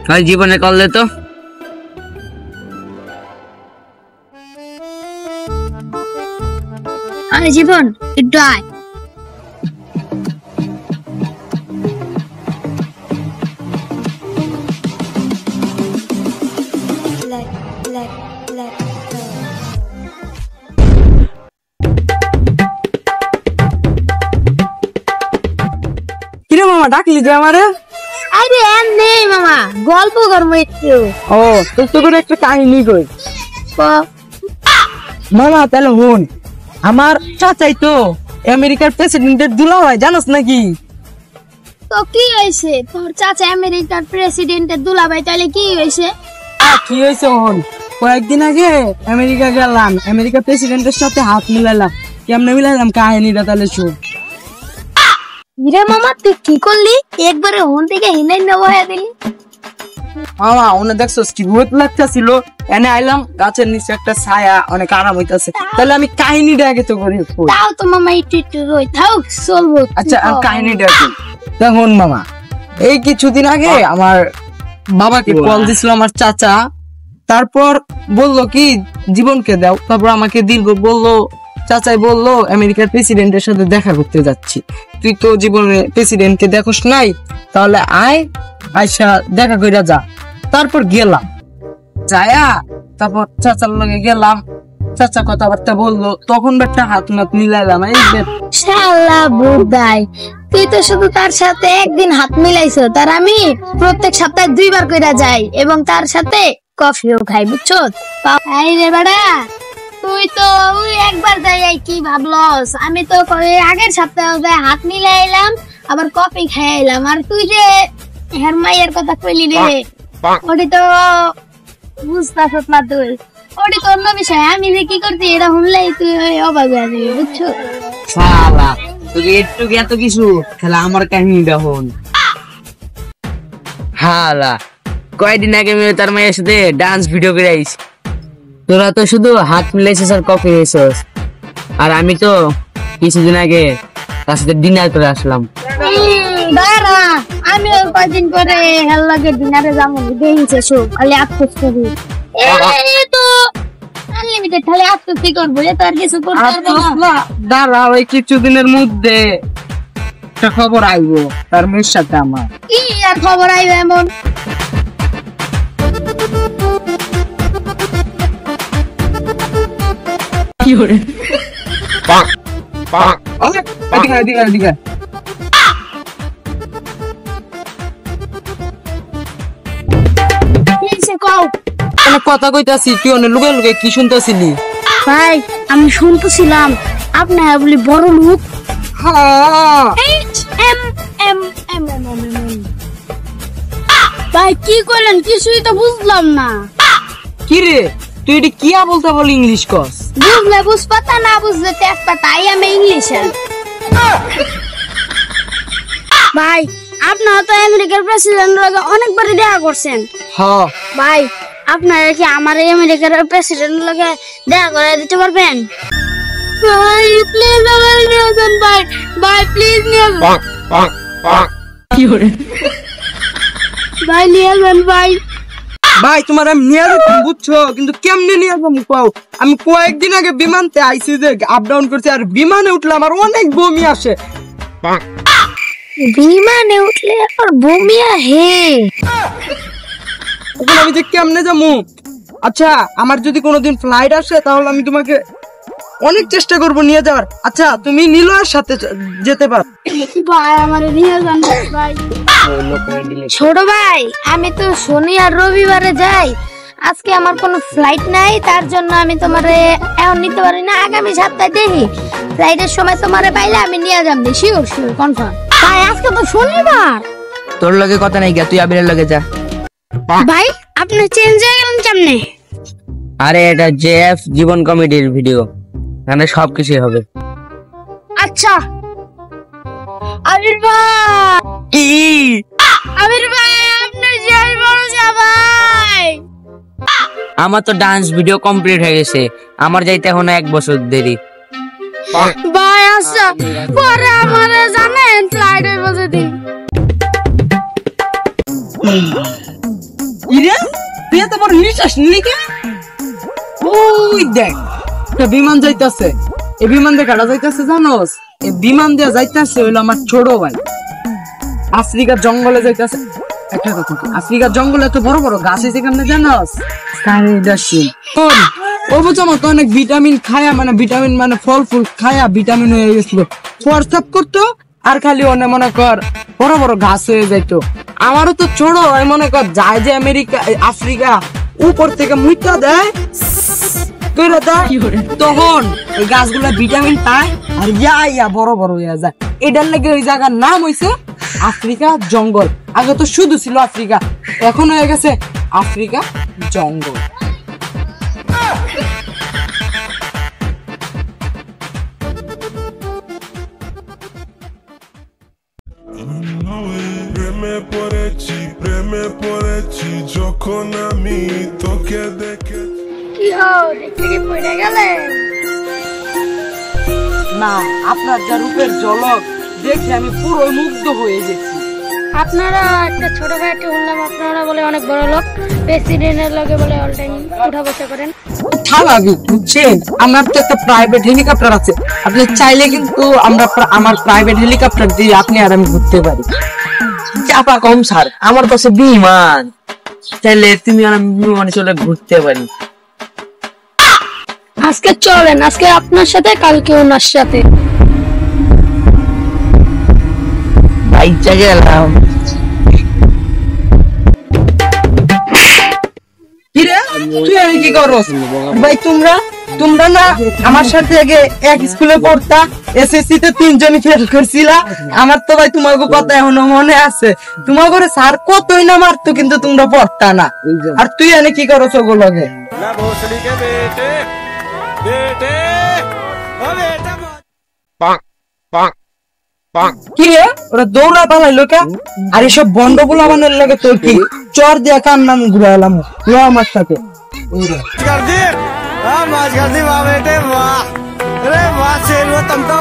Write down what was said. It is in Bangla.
ভাই জীবনে কল দে তো। আরে জীবন একটু আয়। কিরে মামা ডাকলি যে আমারে? আরে এমনি মামা গল্প করবো একটু। ও তো করে একটা কাহিনী কই মামা। তাহলে হন, আমার চাচাই তো আমেরিকার প্রেসিডেন্টের দুলাভাই, জানোস নাকি? তো কি হয়েছে? তোর চাচা আমেরিকার প্রেসিডেন্টের দুলাভাই, তাহলে কি হয়েছে? কি হয়েছে হন, কয়েকদিন আগে আমেরিকা গেলাম, আমেরিকা প্রেসিডেন্টের সাথে হাত মিলাইলাম। কেমনে মিলাইলাম কাহিনীটা তাহলে শুন। রে মামা তুই কি করলি? একবারে হন থেকে হিনাই নেবো দিলি। মামা ওনে দেখছো কি ভূত লাগতেছিল, এনে আইলাম, গাছের নিচে একটা ছায়া, অনেক আরাম হইতাছে। তাহলে আমি কাহিনীটা আগে তো করি। তাও তো মামা একটু একটু রই থাক চলবো। আচ্ছা কাহিনীটা কি দেখুন মামা। এই কিছুদিন আগে আমার বাবাকে কল দিছিল আমার চাচা, তারপর বললো কি জীবনকে দাও, তারপর আমাকে দিল, বললো চাচাই বললো আমেরিকার প্রেসিডেন্টের সাথে দেখা করতে যাচ্ছি, তুই তো জীবনে প্রেসিডেন্টকে দেখোস নাই, তাহলে আয়, আইসা দেখা কইরা যা। তারপর গেলাম, যায়া তারপর চাচার লগে গেলাম, চাচা কথাবার্তা বললো, তখন একটা হাত নাত মিলাইলাম। এই শালা বুদাই, তুই তো শুধু তার সাথে একদিন হাত মিলাইছো, তার আমি প্রত্যেক সপ্তাহে 2 বার কইরা যাই এবং তার সাথে কফিও খাই, বুঝছো? এই রে বাড়া, তুই তো ওই একবার যাই কি ভাবলস? আমি তো আগের সপ্তাহে হাত মিলাইলাম, আবার কফি খাইলাম, আর তুই যে হেরমাইয়ের কথা কইলি রে, ওটি তো বুঝতাছ না তুই, ওটি তো অন্য বিষয়। আমি যে কি করছি এটা শুনলেই তুই অবাক হয়ে যাবি, বুঝছো? শালা তুই একটু এত কিছু খেলা আমার কাহিনীটা হন। হালা কয়দিন আগে আমি তার মায়ের সাথে ডান্স ভিডিও করে আইছি, তোরা তো শুধু হাত মিলাইছিস আর কফি খাইছিস, আর আমি তো কিছুদিন আগে তার সাথে ডিনার করে আসলাম। দাঁড়া, আমি ওর কয়দিন পরে হেল লাগে ডিনারে যাবো, দেখেছে সব খালি আত্মস করি। তো আনলিমিটেড খালি আত্মসই করবো, এত আর কিছু করতে পারবো না। দাঁড়া, ওই কিছুদিনের মধ্যে একটা খবর আইবো তার মেয়ের সাথে আমার। কি আর খবর আইবে এমন? কি করে এদিকে এদিকে কথা কইতাছি, তুই অনেক লুকে লুকে কি শুনতেছিলি? ভাই আমি শুনতেছিলাম আপনি বলি বড় লোক। ভাই কি করলেন কিছুই তো বুঝলাম না। কি রে তুই এটি কি বলতে বল ইংলিশ কস? বুঝলে বুঝপাতা, না বুঝলে তেজপাতা, আই আমি ইংলিশে। ভাই আপনারা তো আমেরিকার প্রেসিডেন্টের লগে অনেকবারই দেখা করছেন। হ্যাঁ ভাই আপনারা কি আমার আমেরিকার প্রেসিডেন্টের লগে দেখা করে দিতে পারবেন? ভাই প্লিজ আমার নিয়ে যান ভাই, ভাই প্লিজ নিয়ে যান। কি করে ভাই নিয়ে যান ভাই। ভাই তোমার আমি নিয়ে যাবো বুঝছো, কিন্তু কেমনে নিয়ে যাবো পাও? আমি কয়েকদিন আগে বিমানতে আইসি যে আপ ডাউন করছি, আর বিমানে উঠলে আমার অনেক বমি আসে। বিমানে উঠলে আর বমি আসে? এখন আমি যে কেমনে যাবো? আচ্ছা আমার যদি কোনোদিন ফ্লাইট আসে তাহলে আমি তোমাকে অনেক চেষ্টা করবো নিয়ে যাওয়ার। আচ্ছা তুমি নীলয়ের সাথে যেতে পারো। ভাই আমার নিয়ে যান ভাই। ছোট ভাই আমি তো শনি আর রবিবারে যাই, আজকে আমার কোনো ফ্লাইট নাই, তার জন্য আমি তোমারে এখন নিতে পারি না। আগামী সপ্তাহে দেখি ফ্লাইটের সময় তোমারে পাইলে আমি নিয়ে যাম, শিওর শিওর কনফার্ম। ভাই আজকে তো শনিবার। তোর লগে কথা নাই গা, তুই আবিরের লগে যা। ভাই আপনি চেঞ্জ হয়ে গেলেন কেমনে? আরে এটা জেএফ জীবন কমেডির ভিডিও, এখানে সবকিছুই হবে। আচ্ছা আবির ভাই। কি আবির ভাই আপনি যাই বড় যা ভাই। আমার তো ডান্স ভিডিও কমপ্লিট হয়ে গেছে, আমার যাইতে এখন 1 বছর দেরি। ভাই আচ্ছা পরে আমারে জানেন ফ্লাইটের বসে দিন। তুই এত বড় নিশ্বাস নিলি কে? ওই দেখ একটা বিমান যাইতাছে, এই বিমান দিয়ে কাটা যাইতাছে জানোস? এই বিমান দিয়ে যাইতাছে হইলো আমার ছোট ভাই, আফ্রিকার জঙ্গলে যাইতাছে। একটা কথা কি, আফ্রিকার জঙ্গলে এত বড় বড় গাছ আছে কেমনে জানোস? ও বুঝো মতো অনেক ভিটামিন খায়া, মানে ভিটামিন মানে ফল ফুল খায়া ভিটামিন হয়ে গেছিল, হোয়াটসঅ্যাপ করতো আর খালি অনে মনে কর বড় বড় ঘাস হয়ে যাইতো। আমারও তো ছোট মনে কর যায় যে আমেরিকা আফ্রিকা উপর থেকে মুইটা দেয় তখন এই গাছগুলা ভিটামিন পায় আর ইয়া বড় বড় হয়ে যায়। এটার লাগে ওই জায়গার নাম হইছে আফ্রিকা জঙ্গল। আগে তো শুধু ছিল আফ্রিকা, এখন হয়ে গেছে আফ্রিকা জঙ্গল। প্রেমে পড়েছি যখন আমি তোকে দেখে। কি হও, দেখতে কি পড়ে গেলে? না, আপনার যা রূপের ঝলক দেখে আমি পুরো মুগ্ধ হয়ে গেছি। আপনারা একটা ছোট ভাইকে শুনলাম আপনারা বলে অনেক বড় লোক, প্রেসিডেন্টের লগে বলে অল টাইম উঠা বসা করেন। স্বাভাবিক বুঝছেন, আমার তো একটা প্রাইভেট হেলিকপ্টার আছে, আপনি চাইলে কিন্তু আমার প্রাইভেট হেলিকপ্টার দিয়ে আপনি আর আমি ঘুরতে পারি। চাপা কম স্যার, আমার কাছে বিমান, তাইলে তুমি আর আমি বিমানে চলে ঘুরতে পারি। আজকে চলেন, আজকে আপনার সাথে কালকে ওনার সাথে। বাইচা গেলাম। কিরে তুই আমি কি করস ভাই? তোমরা না আমার সাথে আগে এক স্কুলে পড়তা, এসএসসি তে 3 জনই ফেল করছিলা। আমার তো ভাই তোমার কথা এখনো মনে আছে, তোমার ঘরে স্যার কতই না মারতো কিন্তু তোমরা পড়তা না। আর তুই এনে কি করছ ওগুলোকে? কি রে ওরা দৌড়া পালাইলো কে? আর এসব বন্ডগুলো বানানোর লাগে তোর কি চর দিয়ে কান নাম ঘুরাইলাম লো আমার সাথে। कर दी वाह बेटे वाह, अरे वाह शेर वो तुम तो